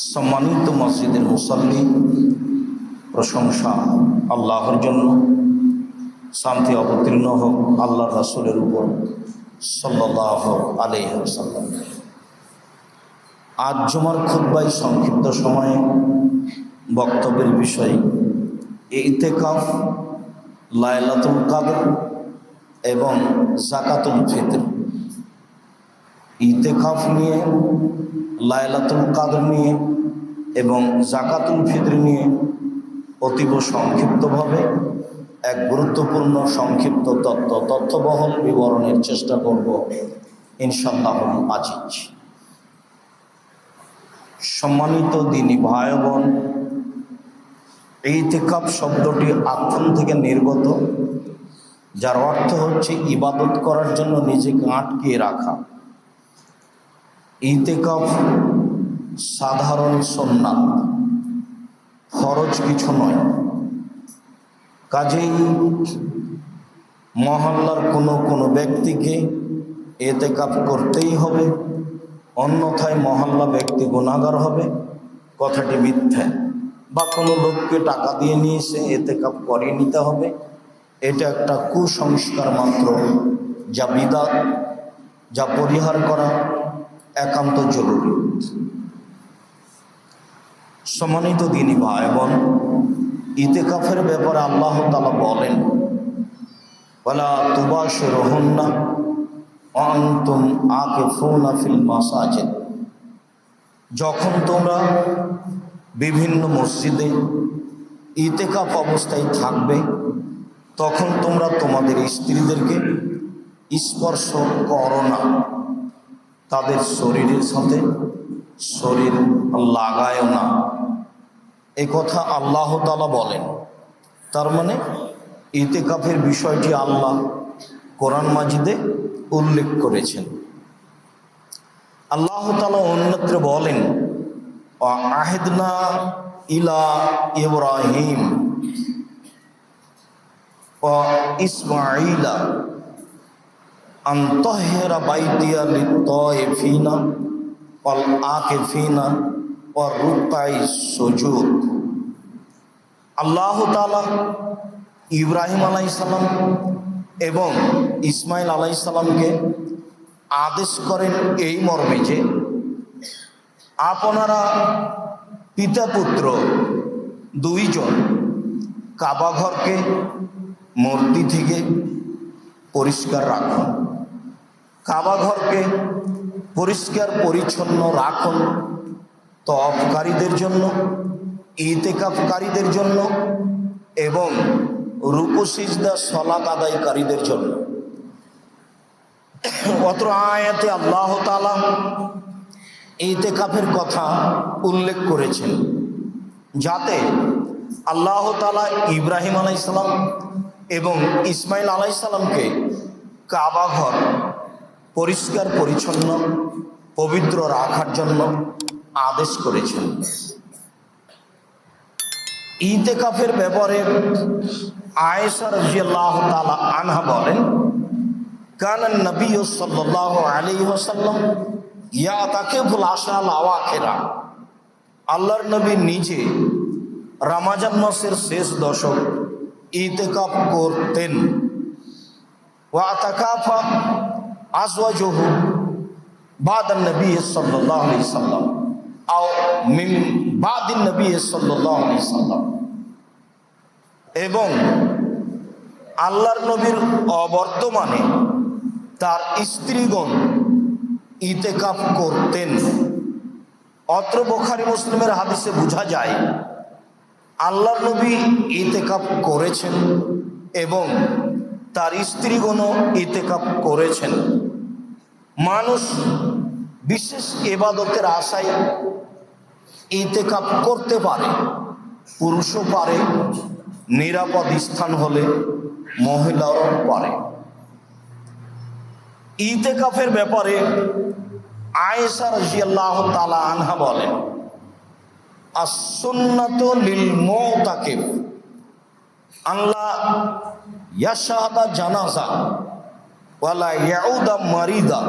সম্মানিত মসজিদের মুসল্লি, প্রশংসা আল্লাহর জন্য, শান্তি অবতীর্ণ হোক আল্লাহর রাসূলের উপর সাল্লাল্লাহু আলাইহি ওয়াসাল্লাম। আজ জুমার খুতবায় সংক্ষিপ্ত সময়ে বক্তব্যের বিষয় ইতিকাফ, লাইলাতুল কদর এবং যাকাতুল ফিতর। ইতিকাফ নিয়ে, লাইলাতুল কদর নিয়ে এবং যাকাতুল ফিতর নিয়ে অতীব সংক্ষিপ্তভাবে এক গুরুত্বপূর্ণ সংক্ষিপ্ত তথ্যবহল বিবরণের চেষ্টা করব ইনশাআল্লাহ আজিজ। সম্মানিত দিনী ভাই বোন, ইতিকাফ শব্দটি আক্ষণ থেকে নির্গত, যার অর্থ হচ্ছে ইবাদত করার জন্য নিজেকে আটকিয়ে রাখা। ইতিকাফ সাধারণ সুন্নাত, ফরজ কিছু নয়। কাজেই মহল্লার কোনো ব্যক্তিকে ইতিকাফ করতেই হবে, অন্যথায় মহল্লা ব্যক্তি গুনাহগার হবে, কথাটি মিথ্যা। বা কোনো লোককে টাকা দিয়ে নিয়ে এসে ইতিকাফ করিয়ে নিতে হবে, এটা একটা কুসংস্কার মাত্র, যা বিদআত, যা পরিহার করা একান্ত জরুরি। সম্মানিত দিনী ভাই বোন, ইতিকাফের ব্যাপারে আল্লাহ তাআলা বলেন, ওয়ালা তুবাশিরুহুন্না ওয়া আনতুম আকিফুনা ফিল মাসাজিদ। যখন তোমরা বিভিন্ন মসজিদে ইতিকাফ অবস্থায় থাকবে, তখন তোমরা তোমাদের স্ত্রীদেরকে স্পর্শ করো না, তাদের শরীরের সাথে শরীর লাগায়ও না। এ কথা আল্লাহ তাআলা বলেন। তার মানে ইতিকাফের বিষয়টি আল্লাহ কোরআন মাজিদে উল্লেখ করেছেন। আল্লাহ তাআলা অন্যত্র বলেন, আহেদনা ইলা ইব্রাহিম ও ইসমাঈলা আন তাহহিরা বাইতিয়া লিত-তায়িফিনা ওয়াল আকিফিনা ওয়ার রুকআই সুজুদ। আল্লাহ তাআলা ইব্রাহিম আলাইহিস সালাম এবং ইসমাইল আলাইহিস সালামকে আদেশ করেন এই মর্মে যে আপনারা পিতা পুত্র দুইজন কাবা ঘরকে মূর্তি থেকে পরিষ্কার রাখুন, কাবা ঘরকে পরিষ্কার পরিচ্ছন্ন রাখুন, তওয়াফকারীদের জন্য, ইতিকাফকারীদের জন্য এবং রুকু সিজদা সালাত আদায়কারীদের জন্য। অত্র আয়াতে আল্লাহ তাআলা ইতিকাফের কথা উল্লেখ করেছেন, যাতে আল্লাহ তাআলা ইব্রাহিম আলাইহিস সালাম এবং ইসমাইল আলাইহিস সালামকে কাবা ঘর পরিষ্কার পরিচ্ছন্ন পবিত্র রাখার জন্য আদেশ করেছেন। ইতিকাফের ব্যাপারে আয়েশা রাদিয়াল্লাহু তাআলা আনহা বলেন, কানান নবী সাল্লাল্লাহু আলাইহি ওয়াসাল্লাম ইয়াতাকিফুল আশরাল আওয়াখিরা। আল্লাহর নবী নিজে রমজান মাসের শেষ দশক ইতিকাফ করতেন। ওয়া তাকাফা আজওয়াজুহু বাদান নবী সাল্লাল্লাহু আলাইহি ওয়াসাল্লাম আও মিন বাদিন নবী সাল্লাল্লাহু আলাইহি ওয়াসাল্লাম। এবং আল্লাহর নবীর অবর্তমানে তার স্ত্রীগণ ইতিকাফ করতেন। অত্র বুখারী মুসলিমের হাদিসে বোঝা যায় আল্লাহর নবী ইতিকাফ করেছেন এবং তার স্ত্রীগণও ইতিকাফ করেছেন। মানুষ বিশেষ ইবাদতের আশায় ইতিকাফ করতে পারে, পুরুষও পারে, নিরাপদ স্থান হলে মহিলাও পারে। ইতিকাফের ব্যাপারে আয়েশা রাদিয়াল্লাহু তাআলা আনহা বলেন, as-sunnatu lil mu'takif আল্লাহ ইয়াশহাদা জানাজা ওয়ালা ইয়াউদা মারিদা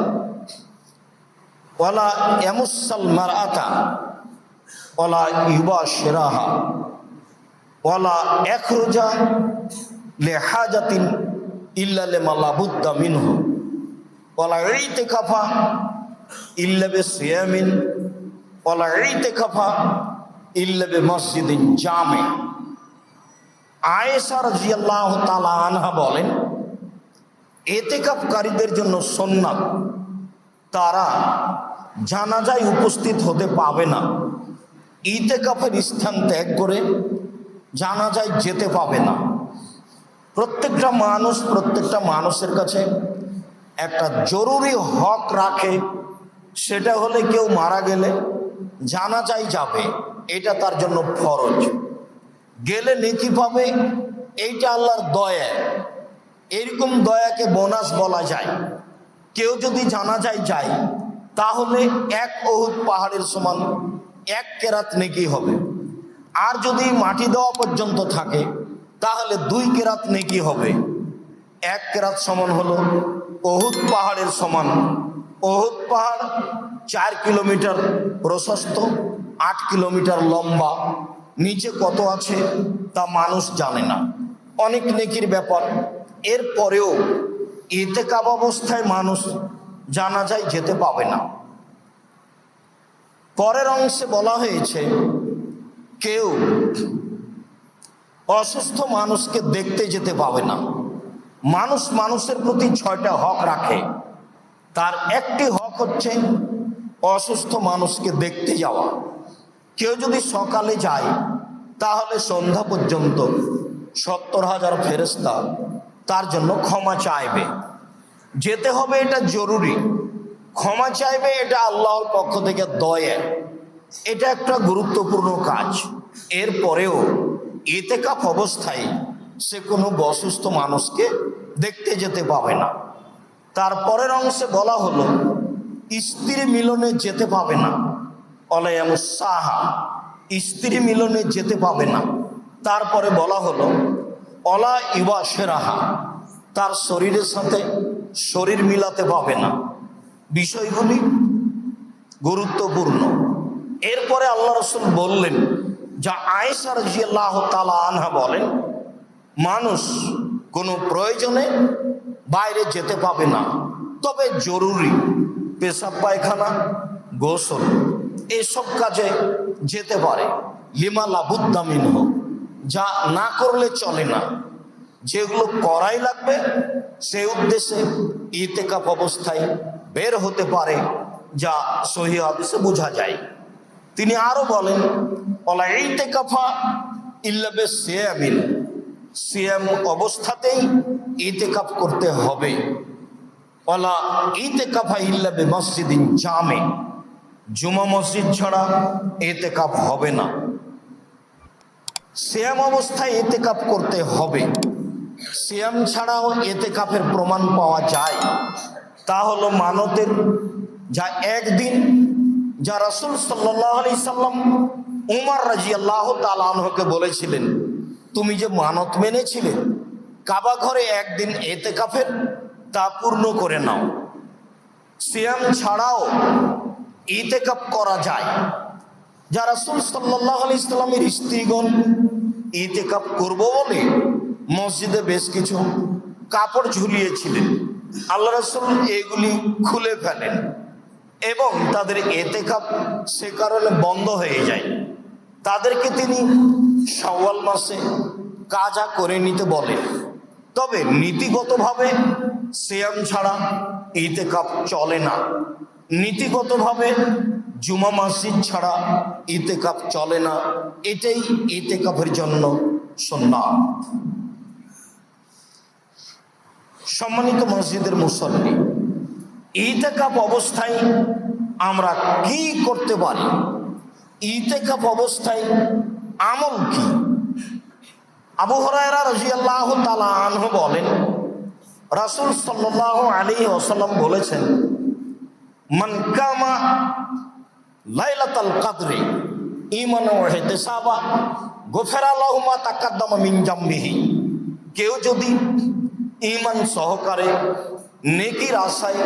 ওয়ালা ইয়ামুসাল মারআতা ওয়ালা ইউবাশিরাহা ওয়ালা ইখরুজা লিহাজাতিন ইল্লা লিমা লা বুদ্দা মিনহু ওয়ালা ইতিকাফা ইল্লা বিসিয়ামিন ওয়ালা ইতিকাফা ইল্লা বিমসজিদিন জামে। আয়েশা রাদিয়াল্লাহু তাআলা আনহা বলেন, ইতিকাফকারীদের জন্য সুন্নাত তারা জানাজায় উপস্থিত হতে পাবে না, ইতিকাফের স্থান ত্যাগ করে জানাজায় যেতে পাবে না। প্রত্যেকটা মানুষের কাছে একটা জরুরি হক রাখে, সেটা হলে কেউ মারা গেলে জানাজায় যাবে, এটা তার জন্য ফরজ। গেলে নেকি পাবে, এইটা আল্লাহর দয়া। এরকম দয়াকে বোনাস বলা যায়। কেউ যদি জানাজায় যায় তাহলে এক উহুদ পাহাড়ের সমান এক কেরাত নেকি হবে। আর যদি মাটি দেওয়া পর্যন্ত থাকে তাহলে 2 কেরাত নেকি হবে। এক কেরাত সমান হলো উহুদ পাহাড়ের সমান। উহুদ পাহাড় 4 কিলোমিটার প্রশস্ত, 8 কিলোমিটার লম্বা। নিচে কত আছে তা মানুষ জানে না, অনেক নেকির ব্যাপার। এরপরেও ইতিকাফ অবস্থায় মানুষ জানাজায় যেতে পাবে না। পরের অংশে বলা হয়েছে, কেউ অসুস্থ মানুষকে দেখতে যেতে পাবে না। মানুষের প্রতি 6টা হক রাখে, তার একটি হক হচ্ছে অসুস্থ মানুষকে দেখতে যাওয়া। কেউ যদি সকালে যায় তাহলে সন্ধ্যা পর্যন্ত 70,000 ফেরেশতা তার জন্য ক্ষমা চাইবে। যেতে হবে, এটা জরুরি। ক্ষমা চাইবে, এটা আল্লাহর পক্ষ থেকে দয়া। এটা একটা গুরুত্বপূর্ণ কাজ। এরপরেও ইতিকাফ অবস্থায় সে কোনো অসুস্থ মানুষকে দেখতে যেতে পাবে না। তারপরের অংশে বলা হলো, স্ত্রী মিলনে যেতে পাবে না। অলায়ামুসাহা, স্ত্রী মিলনে যেতে পাবে না। তারপরে বলা হলো অলা ইউবাশিরাহা, তার শরীরের সাথে শরীর মিলাতে পাবে না। বিষয়গুলি গুরুত্বপূর্ণ। এরপরে আল্লাহ রাসূল বললেন, যা আয়েশা রাদিয়াল্লাহু তাআলা আনহা বলেন, মানুষ কোনো প্রয়োজনে বাইরে যেতে পাবে না, তবে জরুরি পেশাব পায়খানা, গোসল এসব কাজে যেতে পারে। লিমা লা বুদ্দা মিনহু, যা না করলে চলে না, যেগুলো করাই লাগবে সেই উদ্দেশ্যে ইতিকাফ অবস্থায় বের হতে পারে, যা সহিহ হাদিসে বোঝা যায়। তিনি আরো বলেন, ওয়ালা ইতিকাফা ইল্লা বিসিয়ামিন, সিয়াম অবস্থাতেই ইতিকাফ করতে হবে। ওয়ালা ইতিকাফা ইল্লা বিমসজিদিন জামে, জুমা মসজিদ ছাড়া ইতিকাফ হবে না। সিয়াম অবস্থায় ইতিকাফ করতে হবে। সিয়াম ছাড়াও ইতিকাফের প্রমাণ পাওয়া যায়। তা হলো মানতের, যা একদিন যা রাসূল সাল্লাল্লাহু আলাইহি সাল্লাম উমর রাদিয়াল্লাহু তাআলা আনহুকে বলেছিলেন, তুমি যে মানত মেনেছিলে কাবা ঘরে একদিন ইতিকাফের, তা পূর্ণ করে নাও। সিয়াম ছাড়াও ইতিকাফ করা যায়। যা রাসূল সাল্লাল্লাহু আলাইহি সাল্লামের স্ত্রীগণ ইতিকাফ করব বলে মসজিদে বেশ কিছু কাপড় ঝুলিয়েছিলেন, আল্লাহ রাসূল এগুলি খুলে ফেলেন এবং তাদের ইতিকাফ সে কারণে বন্ধ হয়ে যায়। তাদেরকে তিনি শাওয়াল মাসে কাজা করে নিতে বলেন। তবে নীতিগতভাবে সিয়াম ছাড়া ইতিকাফ চলে না। নীতিগতভাবে জুমা মসজিদ ছাড়া ইতিকাফ চলে না। এটাই ইতিকাফের জন্য সুন্নাত। সম্মানিত মসজিদের মুসল্লি, ইতিকাফ অবস্থায় আমরা কি করতে পারি? ইতিকাফ অবস্থায় আমল কি? আবু হুরায়রা রাদিয়াল্লাহু তাআলা আনহু বলেন, রাসূল সাল্লাল্লাহু আলাইহি ওয়াসাল্লাম বলেছেন, মান কামা লাইলাতুল কদরি ঈমানান ওয়া ইহতিসাবা গুফিরা লাহু মা তাকাদ্দামা মিন জামবিহি, কেউ যদি ঈমান সহকারে নেকির আশায়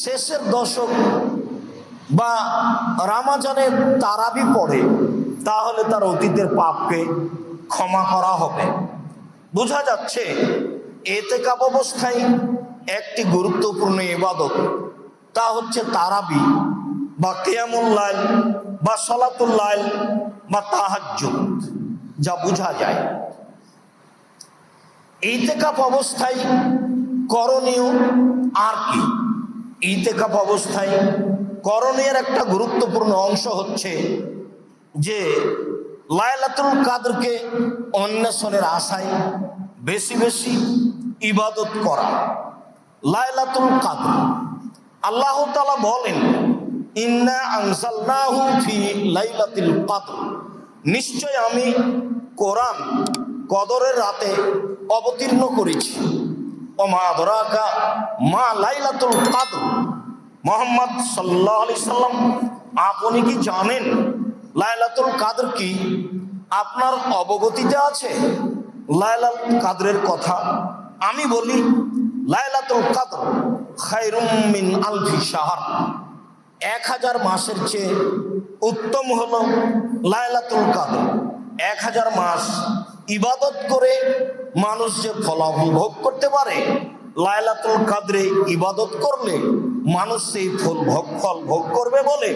শেষের দশক বা রামাজানে তারাবি পড়ে, তাহলে তার অতীতের পাপকে ক্ষমা করা হবে। বোঝা যাচ্ছে ইতিকাফ অবস্থায় একটি গুরুত্বপূর্ণ ইবাদত, তা হচ্ছে তারাবি বা কিয়ামুল লাইল বা সালাতুল লাইল বা তাহাজ্জুদ, যা বোঝা যায়। ইতিকাফ অবস্থায় করণীয় আর কি? ইতিকাফ অবস্থায় করণীয়ের একটা গুরুত্বপূর্ণ অংশ হচ্ছে যে লাইলাতুল কাদরকে অন্বেষণের আশায় বেশি বেশি ইবাদত করা। লাইলাতুল কাদর, আল্লাহ তাআলা বলেন, ইন্না আনজালনাহু ফি লাইলাতিল কাদর, নিশ্চয় আমি কোরআন কদরের রাতে অবতীর্ণ করেছি। ওমা আদরাকা মা লাইলাতুল কাদর, মুহাম্মদ সাল্লাল্লাহু আলাইহি সাল্লাম, আপনি কি জানেন লাইলাতুল কাদর কি? আপনার অবগতিতে আছে লাইলাতুল কাদরের কথা? আমি বলি, লাইলাতুল কাদর খায়রুম মিন আলফি শাহর, 1000 মাসের চেয়ে উত্তম হলো লাইলাতুল কাদর। 1000 মাস ইবাদত করে মানুষ যে ফলাফল ভোগ করতে পারে, লাইলাতুল কাদরে ইবাদত করলে মানুষ সেই ফল ভোগ করবে বলে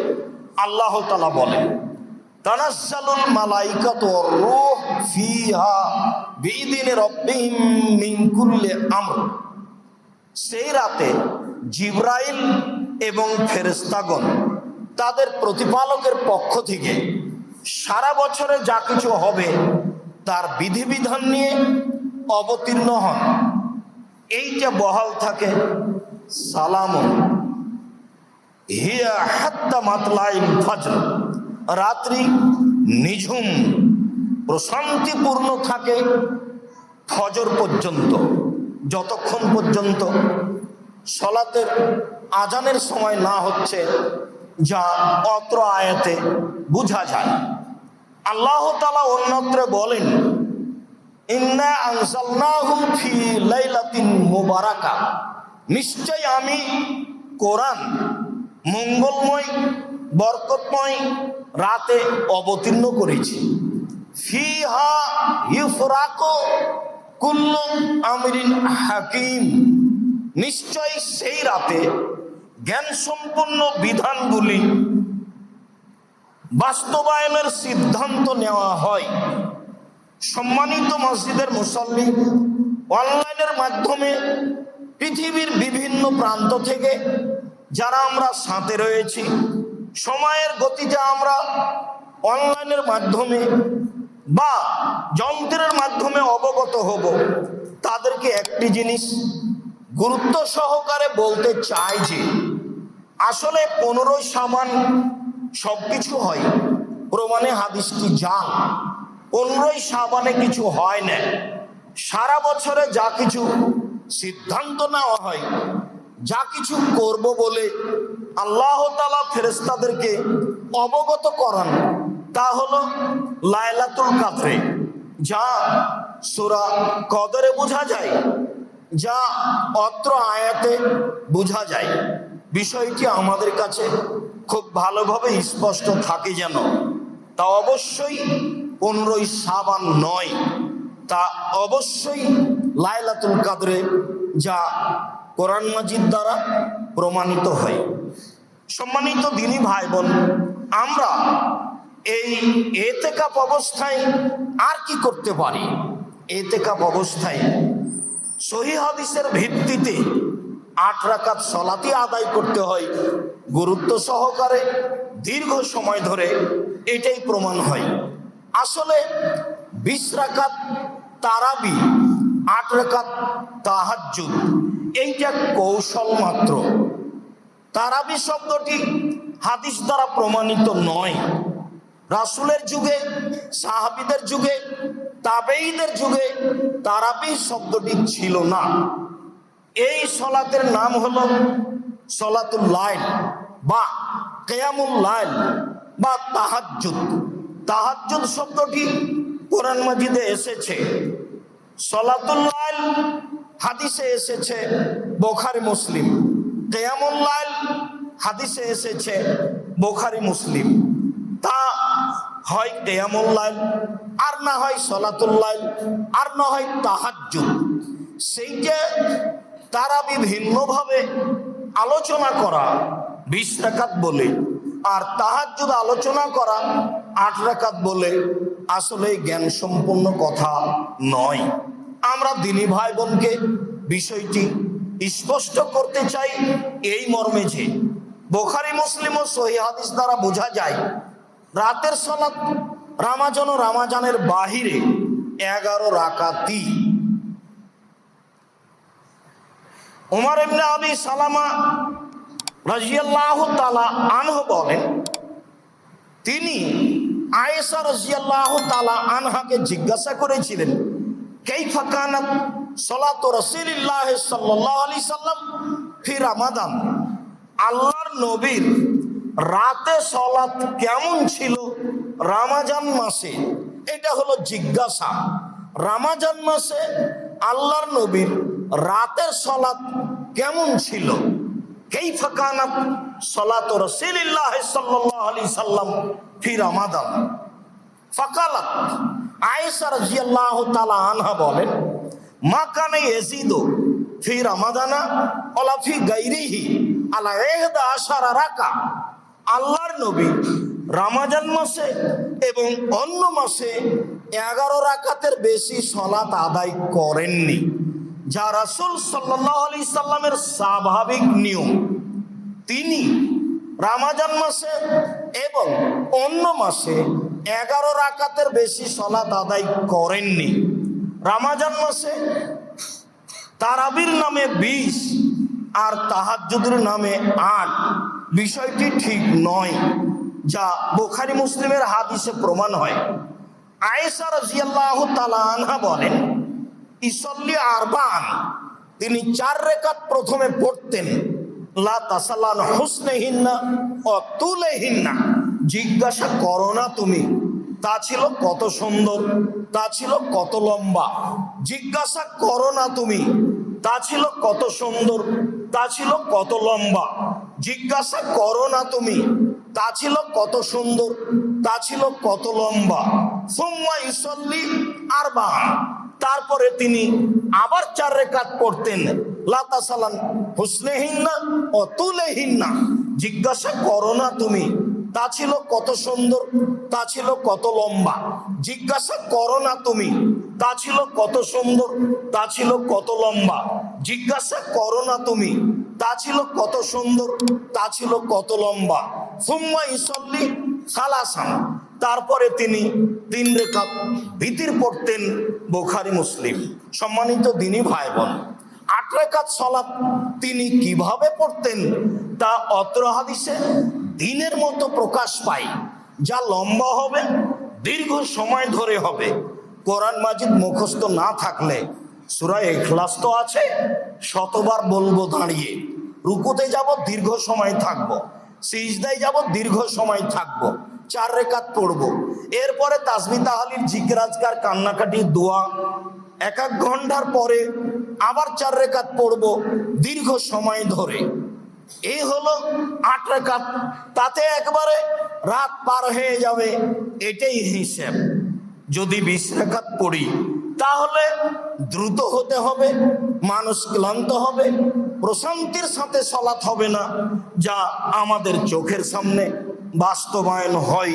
আল্লাহ তাআলা বলেন, তানাজ্জালুল মালাইকাতু ওয়ার রূহ ফিহা বিইذনি রাব্বিহিম মিন কুল্লি আমর। সেই রাতে জিবরাইল এবং ফেরেশতাগণ তাদের প্রতিপালকের পক্ষ থেকে সারা বছরে যা কিছু হবে তার বিধিবিধান নিয়ে অবতীর্ণ হন। এইটা বহাল থাকে, সালামুন হিয়া হাত্তা মাতলাইল ফজর, রাত্রি নিঝুম প্রশান্তিপূর্ণ থাকে ফজর পর্যন্ত, যতক্ষণ পর্যন্ত সলাতের আজানের সময় না হচ্ছে, যা অত্র আয়াতে বোঝা যায়। আল্লাহ তাআলা অন্যত্র বলেন, ইন্না আনজালনাহু ফি লাইলাতিন মুবারাকা, নিশ্চয় আমি কোরআন মঙ্গলময় বরকতময় রাতে অবতীর্ণ করেছি। ফিহা ইউফরাকু কুল্লু আমরিন হাকিম, নিশ্চয় সেই রাতে জ্ঞান সম্পন্ন বিধানগুলি বাস্তবায়নের সিদ্ধান্ত নেওয়া হয়। সম্মানিত মসজিদের মুসল্লি, অনলাইনের মাধ্যমে পৃথিবীর বিভিন্ন প্রান্ত থেকে যারা আমরা সাথে রয়েছি, সময়ের গতিতে আমরা অনলাইনের মাধ্যমে বা যন্ত্রের মাধ্যমে অবগত হব, তাদেরকে একটি জিনিস গুরুত্ব সহকারে বলতে চাই যে আসলে 15ই শাবান সবকিছু হয়, প্রমাণে হাদিসটি জাল। 15ই শাবানে কিছু হয় না। সারা বছরে যা কিছু সিদ্ধান্ত নেওয়া হয়, যা কিছু করব বলে আল্লাহ তাআলা ফেরেশতাদেরকে অবগত করান, তা হলো লাইলাতুল কাদরে, যা সূরা কদরে বোঝা যায়, যা অত্র আয়াতে বোঝা যায়। বিষয়টি আমাদের কাছে খুব ভালোভাবে স্পষ্ট থাকে যেন, তা অবশ্যই 15ই শাবান নয়, তা অবশ্যই লাইলাতুল কাদরে, যা কোরআন মাজিদ দ্বারা প্রমাণিত হয়। সম্মানিত দিনী ভাই বোন, আমরা এই ইতিকাফ অবস্থায় আর কি করতে পারি? ইতিকাফ অবস্থায় সহিহ হাদিসের ভিত্তিতে 8 রাকাত সালাতই আদায় করতে হয় গুরুত্ব সহকারে, দীর্ঘ সময় ধরে, এটাই প্রমাণ হয়। আসলে 20 রাকাত তারাবি, 8 রাকাত তাহাজ্জুদ, এইটা কৌশল মাত্র। তারাবি শব্দটি হাদিস দ্বারা প্রমাণিত নয়। রাসূলের যুগে, সাহাবীদের যুগে, তাবেঈদের যুগে তারাবি শব্দটি ছিল না। এই সলাতের নাম হলো সলাতুল লাইল বা কিয়ামুল লাইল বা তাহাজ্জুদ। তাহাজ্জুদ শব্দটি কোরআন মাজিদে এসেছে, সলাতুল লাইল হাদিসে এসেছে বুখারী মুসলিম, কিয়ামুল লাইল হাদিসে এসেছে বুখারী মুসলিম, তা হয় কিয়ামুল লাইল, আর না হয় সলাতুল লাইল, আর না হয় তাহাজ্জুদ। সেইটা তারা বিভিন্নভাবে আলোচনা করা 20 রাকাত বলে, আর তাহাজ্জুদ আলোচনা করা 8 রাকাত বলে আসলে জ্ঞান সম্পন্ন কথা নয়। আমরা দিনী ভাই বোনকে বিষয়টি স্পষ্ট করতে চাই এই মর্মে যে বুখারী মুসলিম ও সহিহ হাদিস দ্বারা বোঝা যায় রাতের সালাত রামাজান ও রামাজানের বাহিরে 11 রাকাতই। ওমর ইবনে আবি সালামা রাদিয়াল্লাহু তাআলা আনহু বলেন, তিনি আয়েশা রাদিয়াল্লাহু তাআলা আনহাকে জিজ্ঞাসা করেছিলেন, কাইফা কানাত সালাতু রাসূলিল্লাহ সাল্লাল্লাহু আলাইহি সাল্লাম ফি রমাদান, আল্লাহর নবীর রাতে সালাত কেমন ছিল রমজান মাসে। এটা হলো জিজ্ঞাসা। রমজান মাসে আল্লাহর নবীর রাতের সালাত কেমন ছিল। কাইফা কানাত সালাতু রাসূলিল্লাহ সাল্লাল্লাহু আলাইহি সাল্লাম ফি রমাদান। ফাকালাত, আয়েশা রাদিয়াল্লাহু তাআলা আনহা বলেন, মা কানা ইয়াজিদু ফি রমাদানা ওয়ালা ফি গায়রিহি আলা 11 রাকা। আল্লাহর নবী রমজান মাসে এবং অন্য মাসে 11 রাকাতের বেশি সালাত আদায় করেননি, যা রাসূল সাল্লাল্লাহু আলাইহি সাল্লামের স্বাভাবিক নিয়ম। তিনি রমজান মাসে এবং অন্য মাসে 11 রাকাতের বেশি সালাত আদায় করেননি। রমজান মাসে তারাবির নামে 20 আর তাহাজ্জুদের নামে 8। বিষয়টি ঠিক নয়, যা বুখারী মুসলিমের হাদিসে প্রমাণ হয়। আয়েশা রাদিয়াল্লাহু তাআলা আনহা বলেন, ইসল্লি আরবান, তিনি 4 রাকাত প্রথমে পড়তেন, লা তাসালান হুসনিহিন্না ও তুলিহিন্না, জিজ্ঞাসা করো না তুমি তা ছিল কত সুন্দর, তা ছিল কত লম্বা। জিজ্ঞাসা করো না তুমি তা ছিল কত সুন্দর, তা ছিল কত লম্বা। জিজ্ঞাসা করো না তুমি তা ছিল কত সুন্দর, তা ছিল কত লম্বা। সুম্মা ইসল্লি আরবান, তারপরে তিনি আবার 4 রাকাত পড়তেন, লা তাসালান হুসনিহিন্না ও তুলিহিন্না, জিজ্ঞাসা করো না তুমি তা ছিল কত সুন্দর, তা ছিল কত লম্বা। জিজ্ঞাসা করো না তুমি তা ছিল কত সুন্দর, তা ছিল কত লম্বা। জিজ্ঞাসা করো না তুমি তা ছিল কত সুন্দর, তা ছিল কত লম্বা। সুম্মা ইসল্লি সালাসান, তারপরে তিনি 3 রাকাত ভিতর পড়তেন। বুখারী মুসলিম। সম্মানিত দিনী ভাই বোন, 8 রাকাত সালাত তিনি কিভাবে পড়তেন তা অত্র হাদিসে দিনের মতো প্রকাশ পায়, যা লম্বা হবে, দীর্ঘ সময় ধরে হবে। কোরআন মাজিদ মুখস্থ না থাকলে সূরা ইখলাস তো আছে, শতবার বলবো দাঁড়িয়ে। রুকুতে যাব, দীর্ঘ সময় থাকবো। সিজদায় যাব, দীর্ঘ সময় থাকবো। 4 রাকাত পড়বো। এরপরে তাসবিহ তাহলিল জিকির আজকার কান্নাকাটি দোয়া 1 ঘন্টার পরে আবার 4 রাকাত পড়বো দীর্ঘ সময় ধরে। এই হলো 8 রাকাত। তাতে একবারে রাত পার হয়ে যাবে, এটাই হিসাব। যদি 20 রাকাত পড়ি তাহলে দ্রুত হতে হবে, মানুষ ক্লান্ত হবে, প্রশান্তির সাথে সালাত হবে না, যা আমাদের চোখের সামনে বাস্তবায়ন হয়,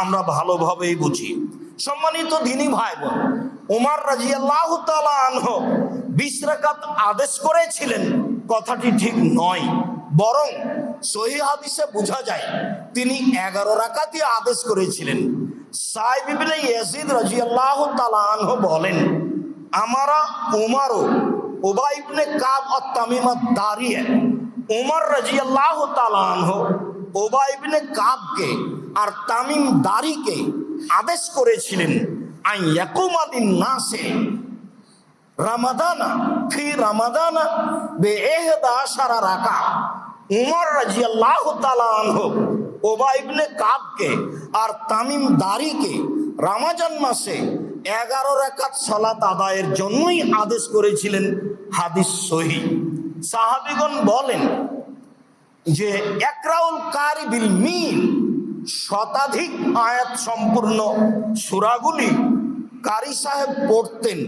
আমরা ভালোভাবেই বুঝি। সম্মানিত দিনী ভাই বোন, ওমর রাদিয়াল্লাহু তাআলা আনহু 20 রাকাত আদেশ করেছিলেন, কথাটি ঠিক নয়। বরং সহিহ হাদিসে বোঝা যায় তিনি 11 রাকাতই আদেশ করেছিলেন। সাইব ইবনে ইয়াজিদ রাদিয়াল্লাহু তাআলা আনহু বলেন, আমারা উমরও উবাই ইবনে কাব আত-তামিম আদ-দারিয়া, উমর রাদিয়াল্লাহু তাআলা আনহু উবাই ইবনে কাবকে আর তামিম দারিকে আদেশ করেছিলেন, আন ইয়াকুমা লিন-নাসে রমাদানা ফি রমাদানা বে-11 রাকা। উমর রাদিয়াল্লাহু তাআলা আনহু উবাই ইবনে কাবকে আর তামিম দারিকে রমজান মাসে 11 রাকাত সালাত আদায়ের জন্যই আদেশ করেছিলেন। হাদিস সহিহ। সাহাবীগণ বলেন, যে একরাউল কারি বিল মিন, শতাধিক আয়াত সম্পূর্ণ সূরাগুলি কারি সাহেব পড়তেন।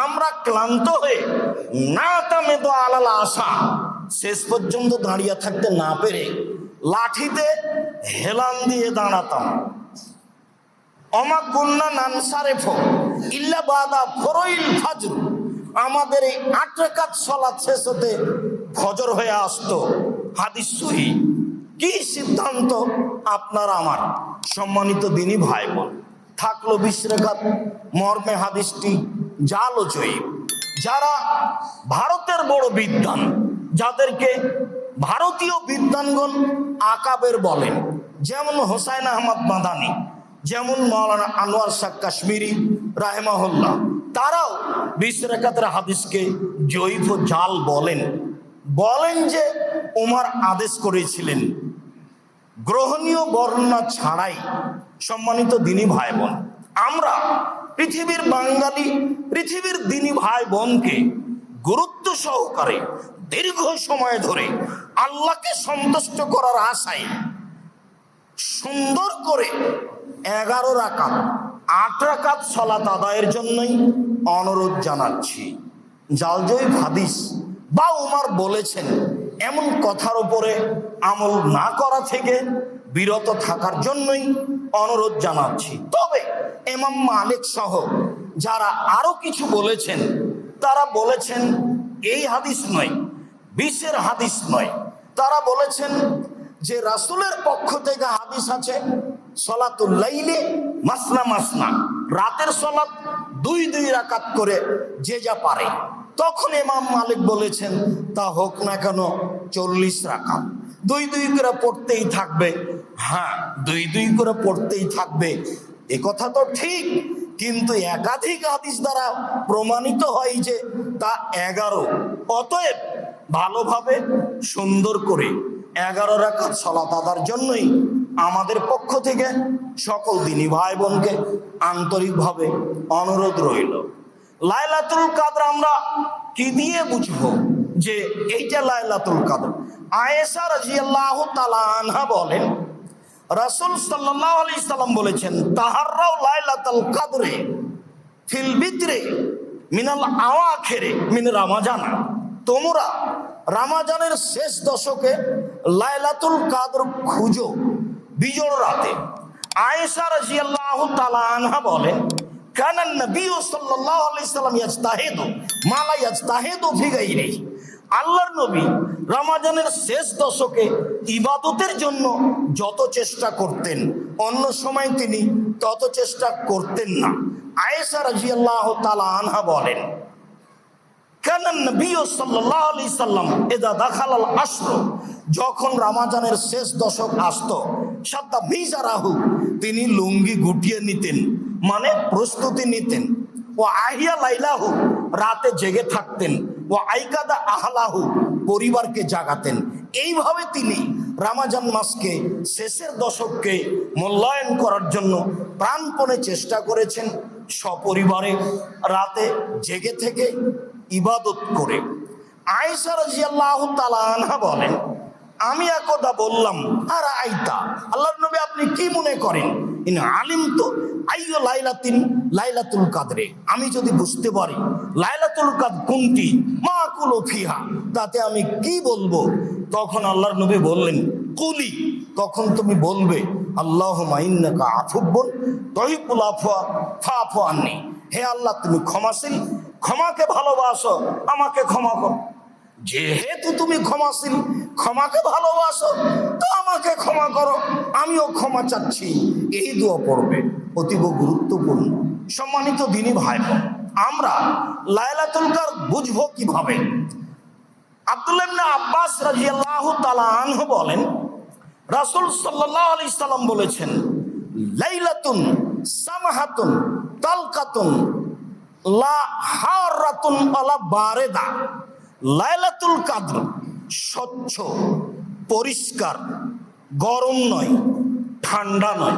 আমরা ক্লান্ত হয়ে না তামেদো আলাল আশা, শেষ পর্যন্ত দাঁড়িয়ে থাকতে না পেরে লাঠিতে হেলান দিয়ে দাঁড়াতাম। অমা গুন্না নানসারেফ ইল্লা বাদা ফরইল ফাজর, আমাদের এই 8 রাকাত সালাত শেষ হতে ফজর হয়ে আসতো। হাদিস সহি। কি সিদ্ধান্ত আপনার আমার? সম্মানিত দিনী ভাই বোন, থাকলো 20 রাকাত, মর্মে হাদিসটি জাল ও জয়ীব। যারা ভারতের বড় বিদ্বান, যাদেরকে ভারতীয় বিদ্বানগণ আকাবের বলেন, যেমন হোসাইন আহমদ মাদানি, যেমন মাওলানা আনোয়ার শাহ কাশ্মীরি রাহেমাহুল্লাহ, তারাও 20 রাকাতের হাদিসকে জয়ীফ ও জাল বলেন। বলেন যে ওমর আদেশ করেছিলেন গ্রহণীয় বর্ণনা ছাড়াই। সম্মানিত দিনী ভাই বোন, আমরা পৃথিবীর বাঙালি, পৃথিবীর দিনী ভাই বোনকে গুরুত্ব সহকারে দীর্ঘ সময় ধরে আল্লাহকে সন্তুষ্ট করার আশায় সুন্দর করে 11 রাকাত 8 রাকাত সালাত আদায়ের জন্যই অনুরোধ জানাচ্ছি। জালজয়ী হাদিস বা উমর বলেছেন এমন কথার উপরে আমল না করা থেকে বিরত থাকার জন্যই অনুরোধ জানাচ্ছি। তবে ইমাম মালিক সহ যারা আরো কিছু বলেছেন, তারা বলেছেন এই হাদিস নয়, 20-এর হাদিস নয়, তারা বলেছেন যে রাসূলের পক্ষ থেকে হাদিস আছে সলাতুল লাইলে মাসনা মাসনা, রাতের সলাত 2 রাকাত করে যে যা পারে। তখন ইমাম মালিক বলেছেন তা হোক না কেন 40 রাকাত, 2 করে পড়তেই থাকবে। হ্যাঁ, 2 করে পড়তেই থাকবে, এ কথা তো ঠিক, কিন্তু একাধিক হাদিস দ্বারা প্রমাণিত হয় যে তা 11। অতএব ভালোভাবে সুন্দর করে 11 রাকাত সালাত আদার জন্যই আমাদের পক্ষ থেকে সকল দিনী ভাই বোনকে আন্তরিকভাবে অনুরোধ রইল। লাইলাতুল কাদর আমরা কি দিয়ে বুঝবো যে এইটা লাইলাতুল কাদর? আয়েশা রাদিয়াল্লাহু তাআলা আনহা বলেন, রাসূল সাল্লাল্লাহু আলাইহি সাল্লাম বলেছেন, তাহাররাও লাইলাতুল কাদরে ফিল বিত্রে মিনাল আওয়াখিরে মিন রমাজান, তোমরা রমাজানের শেষ দশকে লাইলাতুল কাদর খুঁজো বিজোড় রাতে। আয়েশা রাদিয়াল্লাহু তাআলা আনহা বলেন, কানান নবী সাল্লাল্লাহু আলাইহি সাল্লাম ইয়াজতাহিদু মা লা ইয়াজতাহিদু ফি গায়রিহি, আল্লাহর নবী রমাজানের শেষ দশকে ইবাদতের জন্য যত চেষ্টা করতেন, অন্য সময় তিনি তত চেষ্টা করতেন না। আয়েশা রাদিয়াল্লাহু তাআলা আনহা বলেন, কানান নবী সাল্লাল্লাহু আলাইহি সাল্লাম ইযা দাখালাল আশর, যখন রমাজানের শেষ দশক আসতো, সাদ্দা মিজারাহু, তিনি লুঙ্গি গুটিয়ে নিতেন, মানে প্রস্তুতি নিতেন। ও আহিয়া লাইলাহু, রাতে জেগে থাকতেন। ও আইকাদা আহলাহু, পরিবারকে জাগাতেন। এইভাবে তিনি রমজান মাসকে, শেষের দশককে মূল্যায়ন করার জন্য প্রাণপণে চেষ্টা করেছেন, সপরিবারে রাতে জেগে থেকে ইবাদত করে। আয়েশা রাদিয়াল্লাহু তাআলা আনহা বলেন, আমি একদা বললাম, আর আইতা, আল্লাহর নবী আপনি কি মনে করেন, ইন আলিমতু আইয়ু লাইলাতিন লাইলাতুল কাদরে, আমি যদি বুঝতে পারি লাইলাতুল কাদর কোনটি, মা কুলু ফিহা, তাতে আমি কি বলবো? তখন আল্লাহর নবী বললেন, কুলি, তখন তুমি বলবে, আল্লাহুম্মা ইন্নাকা আফুবুন তুহিব্বুল আফওয়া ফাফু আন্নি, হে আল্লাহ তুমি ক্ষমাশীল, ক্ষমাকে ভালোবাসো, আমাকে ক্ষমা করো। যেহেতু তুমি ক্ষমাশীল, ক্ষমাকে ভালোবাসো, তো আমাকে ক্ষমা করো, আমিও ক্ষমা চাচ্ছি। এই দোয়া পড়বে, অতীব গুরুত্বপূর্ণ। সম্মানিত দিনী ভাই বোন, আমরা লাইলাতুল কাদর বুঝবো কিভাবে? আব্দুল্লাহ ইবনে আব্বাস রাদিয়াল্লাহু তাআলা আনহু বলেন, রাসূল সাল্লাল্লাহু আলাইহি সাল্লাম বলেছেন, লাইলাতুন সামাহাতুন তালকাতুন লা হারাতুন আলা বারেদা, লাইলাতুল কাদর স্বচ্ছ, পরিষ্কার, গরম নয়, ঠান্ডা নয়।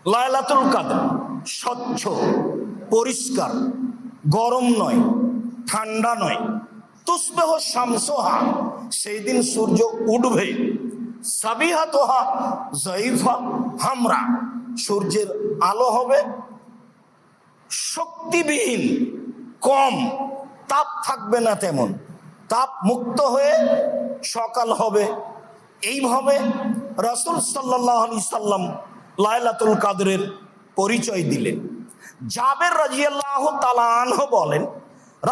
লাইলাতুল কাদর স্বচ্ছ, পরিষ্কার, গরম নয়, ঠান্ডা নয়। তুসবিহু শামসুহা সেই দিন সূর্য উঠবে, সাবিহাতুহা যায়ফা হামরা, সূর্যের আলো হবে শক্তিবিহীন, কম, তাপ থাকবে না, তেমন তাপ মুক্ত হয়ে সকাল হবে। এইভাবে রাসূল সাল্লাল্লাহু আলাইহি সাল্লাম লাইলাতুল কদরের পরিচয় দিলেন। জাবের রাদিয়াল্লাহু তাআলা আনহু বলেন,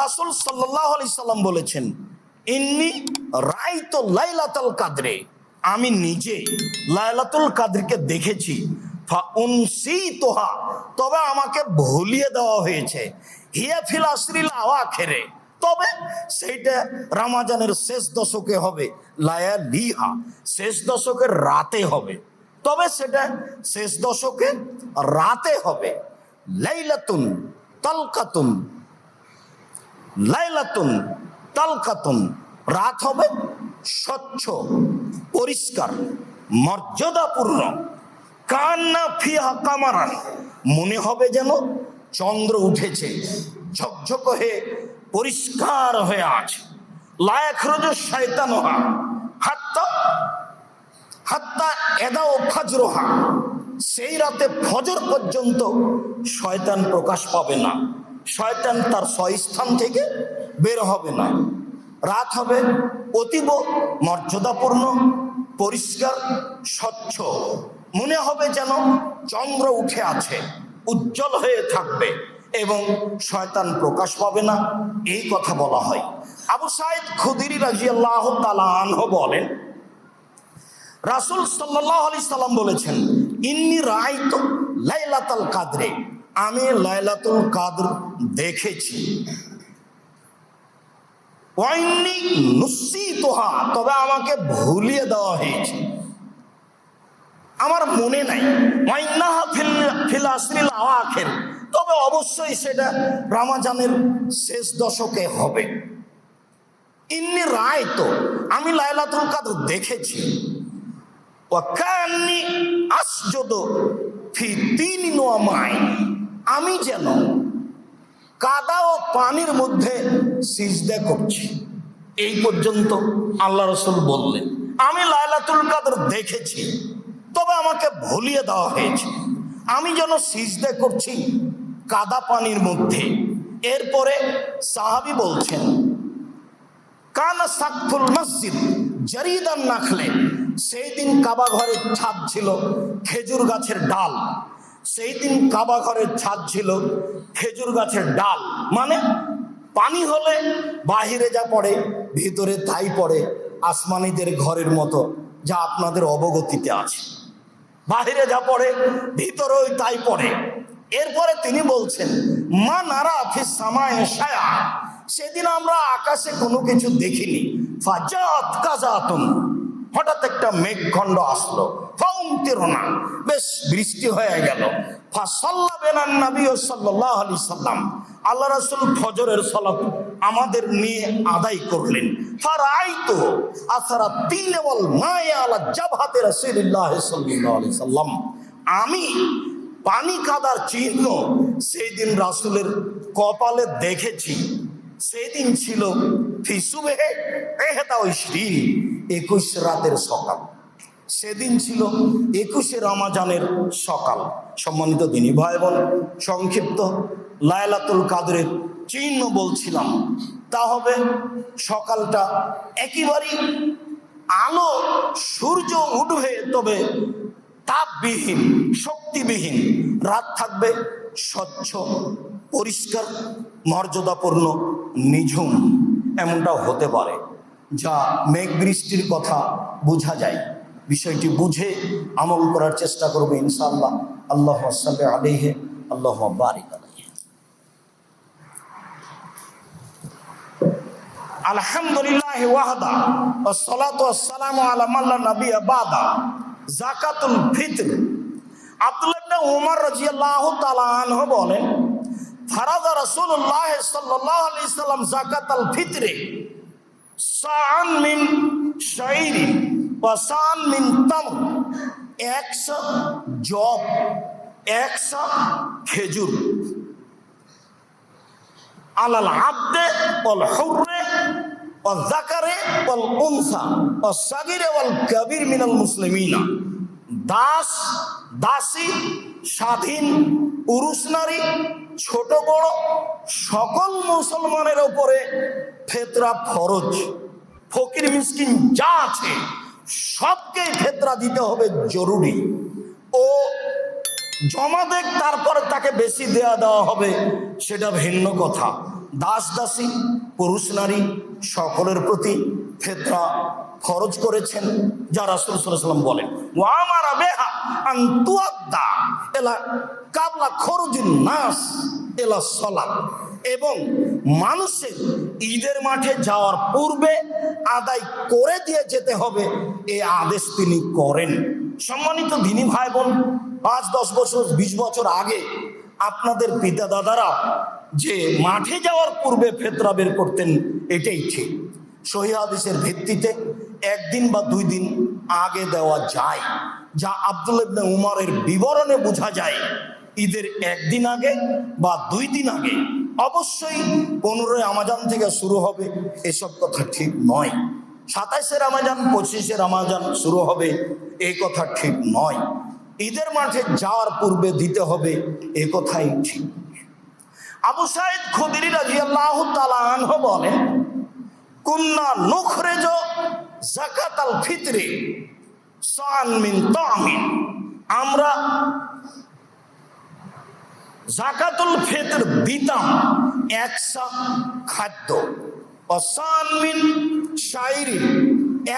রাসূল সাল্লাল্লাহু আলাইহি সাল্লাম বলেছেন, ইন্নী রাআইতু লাইলাতুল কদরে, আমি নিজে লাইলাতুল কদরকে দেখেছি, ফাউনসিতুহা, তবে আমাকে ভুলিয়ে দেওয়া হয়েছে, হিয়া ফিল আশরিল আওয়াখিরে, তবে সেইটা রমজানের শেষ দশকে হবে, লায়ালিহা, শেষ দশকের রাতে হবে, তবে সেটা শেষ দশকে রাতে হবে। লাইলাতুন তালকাতুন, লাইলাতুন তালকাতুন, রাত হবে স্বচ্ছ, পরিষ্কার, মর্যাদাপূর্ণ, কান্না ফিহা কামারান, মনে হবে যেন চন্দ্র উঠেছে, ঝকঝক হয়ে পরিষ্কার হয়ে আছে। লা ইয়াখরুজু শাইতানুহা হাত্তা হাত্তা এদাও ফাজরুহা, সেই রাতে ফজর পর্যন্ত শয়তান প্রকাশ পাবে না, শয়তান তার স্বস্থান থেকে বের হবে না। রাত হবে অতীব মর্যাদাপূর্ণ, পরিষ্কার, স্বচ্ছ, মনে হবে যেন চন্দ্র উঠে আছে, উজ্জ্বল হয়ে থাকবে এবং শয়তান প্রকাশ পাবে না, এই কথা বলা হয়। আবু সাঈদ খুদরি রাদিয়াল্লাহু তাআলা আনহু বলেন, রাসূল সাল্লাল্লাহু আলাইহি সাল্লাম বলেছেন, ইন্নী রাআইতু লাইলাতুল কদরে, আমি লাইলাতুল কদর দেখেছি, ওয়া ইন্নী নুসিতুহা, তবে আমাকে ভুলিয়ে দেওয়া হয়েছে, আমার মনে নাই। ওয়া ইন্নাহা ফিল আশরিল আওয়াখির, তবে অবশ্যই সেটা রমজানের শেষ দশকে হবে। ইন্নী রাআইতু, আমি লাইলাতুল কদর দেখেছি, ওয়া কান্নী আসজুদু ফি তিনিন ওয়া মাইন, আমি যেন কাদা ও পানির মধ্যে সিজদা করছি। এই পর্যন্ত আল্লাহ রাসূল বললেন, আমি লাইলাতুল কদর দেখেছি, তবে আমাকে ভুলিয়ে দেওয়া হয়েছে, আমি যেন সিজদা করছি কাদা পানির মধ্যে। এরপরে সাহাবী বলছেন, কানা সাকফুল মসজিদ জারিদান নাখলে, সেই দিন কাবা ঘরের ছাদ ছিল খেজুর গাছের ডাল, সেই দিন কাবা ঘরের ছাদ ছিল খেজুর গাছের ডাল, মানে পানি হলে বাহিরে যা পড়ে ভিতরে তাই পড়ে, আসমানিদের ঘরের মতো, যা আপনাদের অবগতিতে আছে, বাহিরে যা পড়ে ভিতরেও তাই পড়ে। এরপরে তিনি বলছেন, মা নারা ফিস সামায়ে শায়া, সেদিন আমরা আকাশে কোনো কিছু দেখিনি, ফাজাত কাজাতুন, হঠাৎ একটা মেঘখণ্ড আসলো, ফাউমতিরনা, বেশ বৃষ্টি হয়ে গেল, ফাসাল্লা বিনান নবী সাল্লাল্লাহু আলাইহি সাল্লাম, আল্লাহ রাসূল ফজরের সালাত আমাদের নিয়ে আদায় করলেন। ফারাইতু আসারা তিন ওয়াল মায়া আলা জাবহাতি রাসূলিল্লাহ সাল্লাল্লাহু আলাইহি সাল্লাম, আমি পানি কাদার চিহ্ন সেই দিন রাসূলের কপালে দেখেছি। সেই দিন ছিল ফি সুবহে 21 রাতের সকাল, সেদিন ছিল 21 রমজানের সকাল। সম্মানিত দিনী ভাই বোন, সংক্ষিপ্ত লাইলাতুল কদরের চিহ্ন বলছিলাম, তা হবে সকালটা একেবারেই আলো, সূর্য উঠবে তবে তাপবিহীন, শক্তিবিহীন, রাত থাকবে স্বচ্ছ, পরিষ্কার, মর্যাদাপূর্ণ, নিঝুম, এমনটাও হতে পারে, যা মেঘ বৃষ্টির কথা বোঝা যায়। বিষয়টি বুঝে আমল করার চেষ্টা করবে ইনশাআল্লাহ। আল্লাহুম্মা সাল্লি আলাইহি, আল্লাহুম্মা বারিক আলাইহি। আলহামদুলিল্লাহি ওয়াহদা, ওয়াসসালাতু ওয়াসসালামু আলা মান লা নাবিয়্যা বাদা। যাকাতুল ফিতর, আব্দুল্লাহ ইবনে উমর রাদিয়াল্লাহু তাআলা আনহু বলেন, ফারাদা রাসূলুল্লাহ সাল্লাল্লাহু আলাইহি সাল্লাম যাকাতুল ফিতরে সাআন মিন শাইরিন ওয়া সাআন মিন তামর, 100 জব, 100 খেজুর, আলাল আবদে ওয়াল হুররে ওয়াযাকারে ওয়াল উনসা ওয়াসসাগীর ওয়াল কাবীর মিনাল মুসলিমিনা, দাস দাসী, স্বাধীন পুরুষ নারী, ছোট বড় সকল মুসলমানের উপরে ফিতরা ফরজ। ফকির মিসকিন যা আছে সবকে ফিতরা দিতে হবে, জরুরি। ও জমা দেখ, তারপরে তাকে বেশি দেওয়া হবে, সেটা ভিন্ন কথা। দাস দাসী পুরুষ নারী সকলের প্রতি ফিতরা ফরজ করেছেন, যা রাসূল সাল্লাল্লাহু আলাইহি ওয়াসাল্লাম বলেন, ওয়া আমারা বিহা আন তুআদ্দা ইলা কাবলা খুরুজিন নাস ইলা সালাত, এবং মানুষের ঈদের মাঠে যাওয়ার পূর্বে আদায় করে দিয়ে যেতে হবে, এই আদেশ তিনি করেন। সম্মানিত দিনী ভাই বোন, 5-10 বছর 20 বছর আগে আপনাদের পিতা দাদারা যে মাঠে যাওয়ার পূর্বে ফিতরা বের করতেন, এটাই ঠিক। সহিহ হাদিসের ভিত্তিতে 1 দিন বা 2 দিন আগে দেওয়া যায়, যা আব্দুল্লাহ ইবনে উমরের বিবরণে বোঝা যায়। ঈদের 1 দিন আগে বা 2 দিন আগে, অবশ্যই 15 রমজান থেকে শুরু হবে, এসব কথা ঠিক নয়। 27 রমজান 25 রমজান শুরু হবে, এই কথা ঠিক নয়। ঈদের মাঠে যাওয়ার পূর্বে দিতে হবে, এ কথাই ঠিক। আবু সাঈদ খুদরি রাদিয়াল্লাহু তাআলা আনহু বলেন, কুন্না নুখরিজু যাকাতাল ফিতরি সান মিন তামিন, আমরা যাকাতুল ফিতর দিতাম 100 খাদ্য, অসান মিন শাইরিন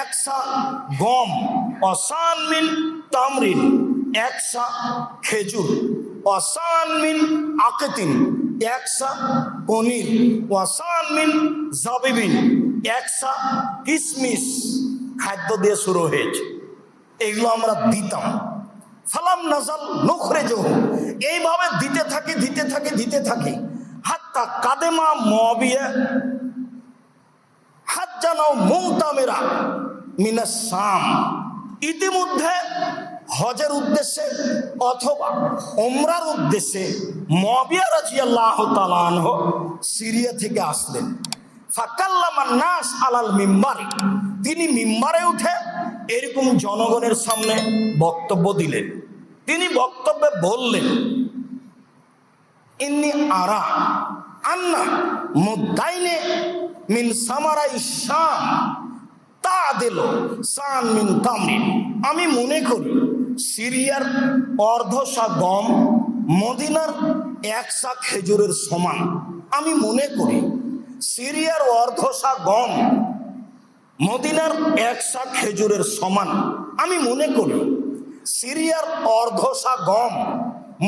100 গম, অসান মিন তামরিন 100 খেজুর, অসান মিন আকিতিন 100 পনির, ওয়াসান মিন জাবিবিন 100 কিশমিশ, খাদ্য দিয়ে শুরু হয়েছে। এগুলো আমরা দিতাম। ফালাম নাজাল নুখরিজুহু, এইভাবে দিতে থাকি হাত্তা কাদেমা মুআবিয়া হাজ্জানাও মুতামিরা মিনাস শাম, ইতিমধ্যে হজের উদ্দেশ্যে অথবা উমরার উদ্দেশ্যে মুআবিয়া রাদিয়াল্লাহু তাআলা আনহু সিরিয়া থেকে আসলেন। ফাকাল্লামান নাস আলাল মিম্বারি, তিনি মিম্বারে উঠে এরকম জনগণের সামনে বক্তব্য দিলেন। তিনি বক্তব্যে বললেন, ইন্নী আরা আন্না মুদাইনে মিন সামারাই শাম তাদিলু সান মিন তামরিন, আমি মনে করি সিরিয়ার অর্ধশা গম মদিনার 100 খেজুরের সমান। আমি মনে করি সিরিয়ার অর্ধশা গম মদিনার 100 খেজুরের সমান। আমি মনে করি সিরিয়ার অর্ধশা গম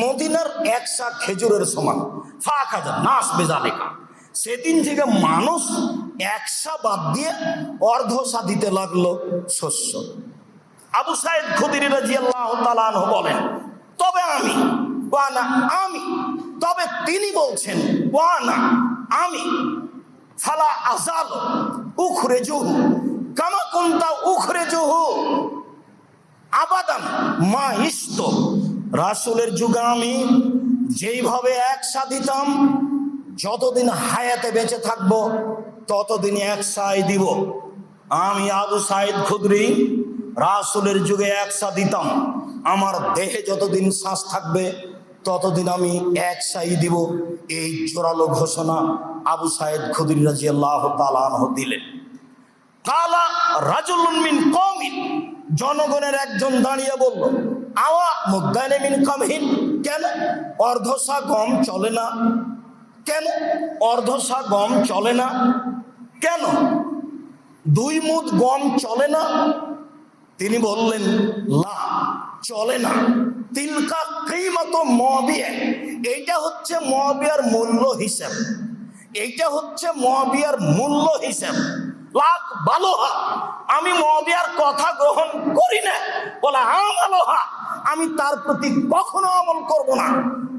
মদিনার 100 খেজুরের সমান। ফাখাজা নাস বেজালিকা, সেদিন থেকে মানুষ 100 বাদ দিয়ে অর্ধশা দিতে লাগলো শস্য। আবু সাঈদ খুদরি রাদিয়াল্লাহু তাআলা আনহু বলেন, তবে আমি, তবে তিনি বলছেন আমি ফালা আজাল উখরিজুহু কামা কুনতা উখরিজুহু আবাদান মা ইস্ত, রাসূলের যুগে আমি যেইভাবে 100 দিতাম, যতদিন হায়াতে বেঁচে থাকবো ততদিন 100 দিব। আমি আবু সাঈদ খুদরি রাসূলের যুগে 100 দিতাম, আমার দেহে যতদিন শ্বাস থাকবে ততদিন আমি 100 দিব। এই জোরালো ঘোষণা আবু সাঈদ খুদরি রাদিয়াল্লাহু তাআলা আনহু দিলেন। কালা রাজুলুন মিন কওমিন, জনগণের একজন দাঁড়িয়ে বলল, আওয়া মুদাইনে মিন কামহিন, কেন অর্ধশা গম চলে না? কেন অর্ধশা গম চলে না? কেন 2 মুদ গম চলে না? তিনি বললেন, লা, চলে না। তিলকা কিমাতু মুআবিয়া, এইটা হচ্ছে মুআবিয়ার মূল্য হিসাব, এইটা হচ্ছে মুআবিয়ার মূল্য হিসাব। লাক বালোহা, আমি মুআবিয়ার কথা গ্রহণ করি না। বলা আমালোহা, আমি তার প্রতি কখনো আমল করব না।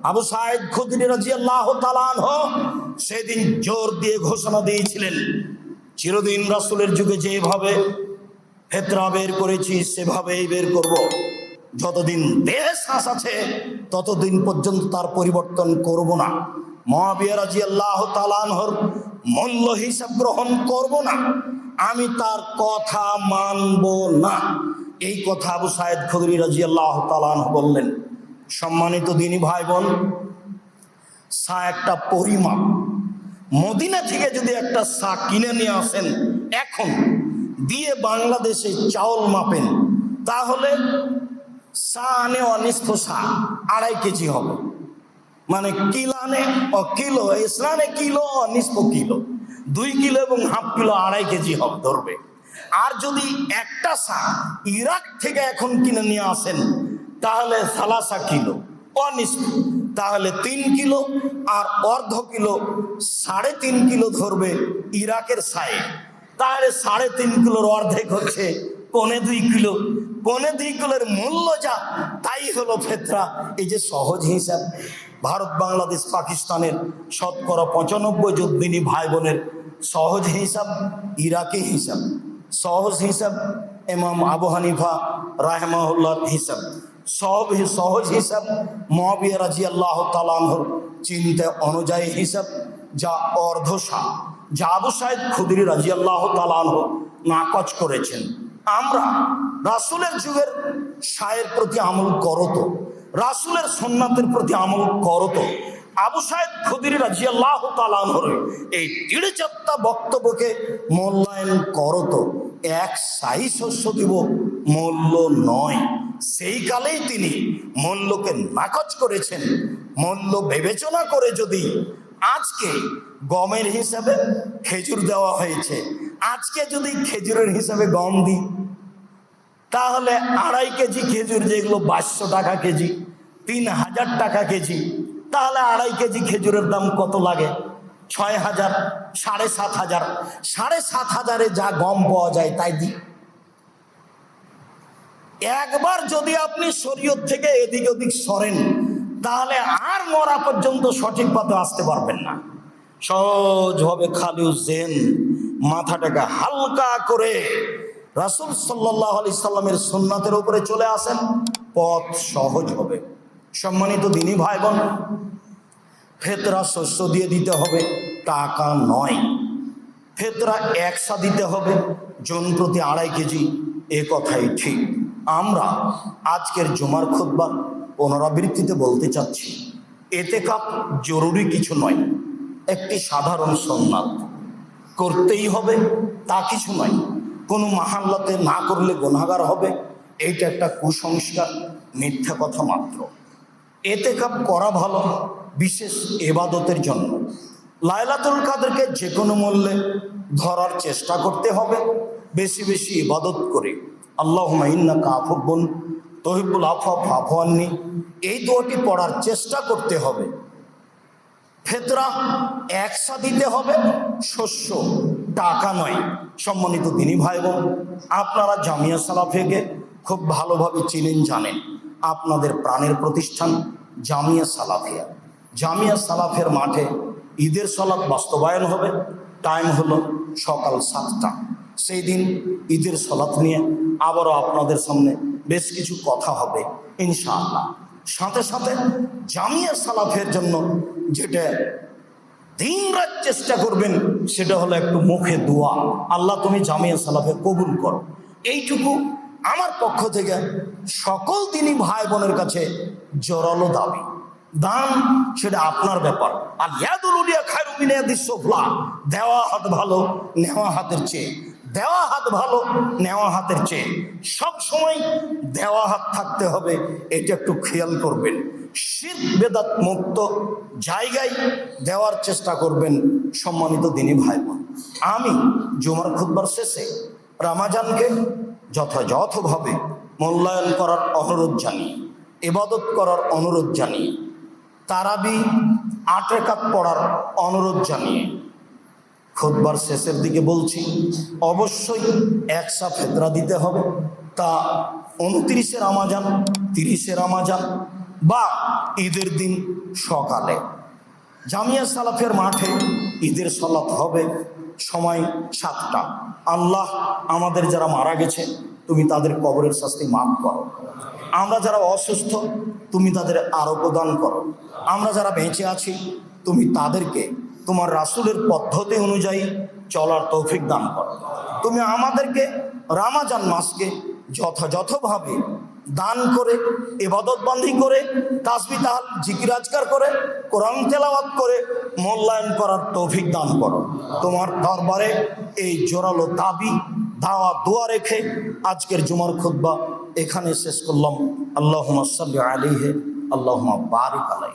আবু সাঈদ খুদরি রাদিয়াল্লাহু তাআলা আনহু সেদিন জোর দিয়ে ঘোষণা দিয়েছিলেন, চিরদিন রাসূলের যুগে যেভাবে ফিতরা বের করেছি সেভাবেই বের করব। যতদিন দেহে শ্বাস আছে ততদিন পর্যন্ত তার পরিবর্তন করব না। মুআবিয়া রাদিয়াল্লাহু তাআলা আনহুর মূল্য হিসাব গ্রহণ করব না, আমি তার কথা মানব না। এই কথা আবু সাঈদ খুদরি রাদিয়াল্লাহু তাআলা আনহু বললেন। সম্মানিত দিনী ভাই বোন, সা একটা পরিমাপ। মদিনা থেকে যদি একটা সা কিনে নিয়ে আসেন এখন, দিয়ে বাংলাদেশে চাউল মাপেন, তাহলে সা আনে অনিষ্ঠ সা 2.5 কেজি হবে। মানে কিলানে ও কিলো, ইসলানে কিলো অনিষ্ঠ কিলো, 2 কিলো এবং হাফ কিলো 2.5 কেজি হবে ধরবে। আর যদি একটা সা ইরাক থেকে এখন কিনে নিয়ে আসেন, তাহলে 3.5 কিলো অনিষ্ঠ, তাহলে 3 কিলো আর অর্ধ কিলো 3.5 কিলো ধরবে ইরাকের সায়ে। তাহলে 3.5 কিলোর অর্ধেক হচ্ছে 1.25 কিলো। 1.25 কিলোর মূল্য যা, তাই হলো ফেতরা। এই যে সহজ হিসাব, ভারত বাংলাদেশ পাকিস্তানের শতকরা 95 যোদ্দিনী ভাই বোনের সহজ হিসাব, ইরাকি হিসাব, সহজ হিসাব ইমাম আবু হানিফা রাহিমাহুল্লাহর হিসাব, সহজ হিসাব মুআবিয়া রাদিয়াল্লাহু তাআলা আনহুর চিন্তা অনুযায়ী হিসাব, যা অর্ধশা, যা আবু সাঈদ খুদরি রাদিয়াল্লাহু তাআলা আনহু নাকচ করেছেন। আমরা রাসূলের যুগের শায়ের প্রতি আমল করতো, রাসূলের সুন্নাতের প্রতি আমল করতো। আবু সাঈদ খুদরি রাদিয়াল্লাহু তাআলা আনহুর এই 3.4টা বক্তব্যকে মূল্যায়ন করতো। এক সাই শস্য দিব মূল্য নয়, সেই কালেই তিনি মূল্যকে নাকচ করেছেন। মূল্য বিবেচনা করে যদি আজকে গমের হিসাবে খেজুর দেওয়া হয়েছে, আজকে যদি খেজুরের হিসাবে গম দিই, তাহলে 2.5 কেজি খেজুর, যেগুলো 2200 টাকা কেজি, 3000 টাকা কেজি, তাহলে 2.5 কেজি খেজুরের দাম কত লাগে? 6000, 7500, 7500-এ যা গম পাওয়া যায় তাই দিই। একবার যদি আপনি শরীয়ত থেকে এদিক ওদিক সরেন, তাহলে আর মরা পর্যন্ত সঠিক পথে আসতে পারবেন না। সহজভাবে খালিউ জেন, মাথাটাকে হালকা করে রাসূল সাল্লাল্লাহু আলাইহি সাল্লামের সুন্নাতের উপরে চলে আসেন, পথ সহজ হবে। সম্মানিত দিনী ভাই বোন, ফেতরা শস্য দিয়ে দিতে হবে, টাকা নয়। ফেতরা একসা দিতে হবে, জন প্রতি 2.5 কেজি, এ কথাই ঠিক। আমরা আজকের জুমার খুতবার পুনরাবৃত্তিতে বলতে চাচ্ছি, এতেকাফ জরুরি কিছু নয়, একটি সাধারণ সুন্নাত, করতেই হবে তা কিছু নয়। কোনো মাহাল্লাতে না করলে গুনাহগার হবে, এইটা একটা কুসংস্কার, মিথ্যা কথা মাত্র। এতেকাফ করা ভালো বিশেষ ইবাদতের জন্য। লাইলাতুল কদরকে যে কোনো মূল্যে ধরার চেষ্টা করতে হবে, বেশি বেশি ইবাদত করে। আল্লাহুম্মা ইন্নাকা আফুব্বুন তুহিব্বুল আফওয়া ফা'ফু আন্নি, এই দোয়াটি পড়ার চেষ্টা করতে হবে। ফেতরা একসা দিতে হবে, শস্য, টাকা নয়। সম্মানিত দিনী ভাই বোন, আপনারা জামিয়া সালাফিয়াকে খুব ভালোভাবে চিনেন, জানেন। আপনাদের প্রাণের প্রতিষ্ঠান জামিয়া সালাফিয়া। জামিয়া সালাফের মাঠে ঈদের সালাত বাস্তবায়ন হবে। টাইম হলো সকাল 7টা। সেই দিন ঈদের সালাত নিয়ে আবারও আপনাদের সামনে বেশ কিছু কথা হবে ইনশাআল্লাহ। সাথে সাথে জামিয়া সালাফের জন্য যেটা দিনরাত চেষ্টা করবেন, সেটা হলো একটু মুখে দোয়া, আল্লাহ তুমি জামিয়া সালাফে কবুল করো। এইটুকু আমার পক্ষ থেকে সকল দিনী ভাই বোনের কাছে জোরালো দাবি। দান সেটা আপনার ব্যাপার। আর ইয়াদুল উলিয়া খায়রুম মিন ইয়াদিস সুফলা, দেওয়া হাত ভালো নেওয়া হাতের চেয়ে, দেওয়া হাত ভালো নেওয়া হাতের চেয়ে। সব সময় দেওয়া হাত থাকতে হবে, এটা একটু খেয়াল করবেন। শিরক বেদাত মুক্ত জায়গায় দেওয়ার চেষ্টা করবেন। সম্মানিত দিনী ভাই বোন, আমি জুমার খুতবার শেষে রমজানকে যথাযথভাবে মূল্যায়ন করার অনুরোধ জানিয়ে, ইবাদত করার অনুরোধ জানিয়ে, তারাবি 8 রাকাত পড়ার অনুরোধ জানিয়ে খুতবার শেষের দিকে বলছি, অবশ্যই একসা ফেতরা দিতে হবে। তা 29-এ রমজান, 30-এ রমজান বা ঈদের দিন সকালে জামিয়া সালাফের মাঠে ঈদের সালাত হবে। সময় 7টা। আল্লাহ আমাদের যারা মারা গেছে, তুমি তাদের কবরের শাস্তি মাফ করো। আমরা যারা অসুস্থ, তুমি তাদের আরোগ্য দান করো। আমরা যারা বেঁচে আছি, তুমি তাদেরকে তোমার রাসূলের পদ্ধতি অনুযায়ী চলার তৌফিক দান করো। তুমি আমাদেরকে রমজান মাসকে যথাযথভাবে দান করে, ইবাদতবন্দি করে, তাসবিহ তাহলিল জিকির আজকার করে, কোরআন তেলাওয়াত করে মূল্যায়ন করার তৌফিক দান করো। তোমার দরবারে এই জোরালো দাবি, দাওয়া, দোয়া রেখে আজকের জুমার খুতবা এখানে শেষ করলাম। আল্লাহুম্মা সাল্লি আলাইহি, আল্লাহুম্মা বারিক আলাইহি।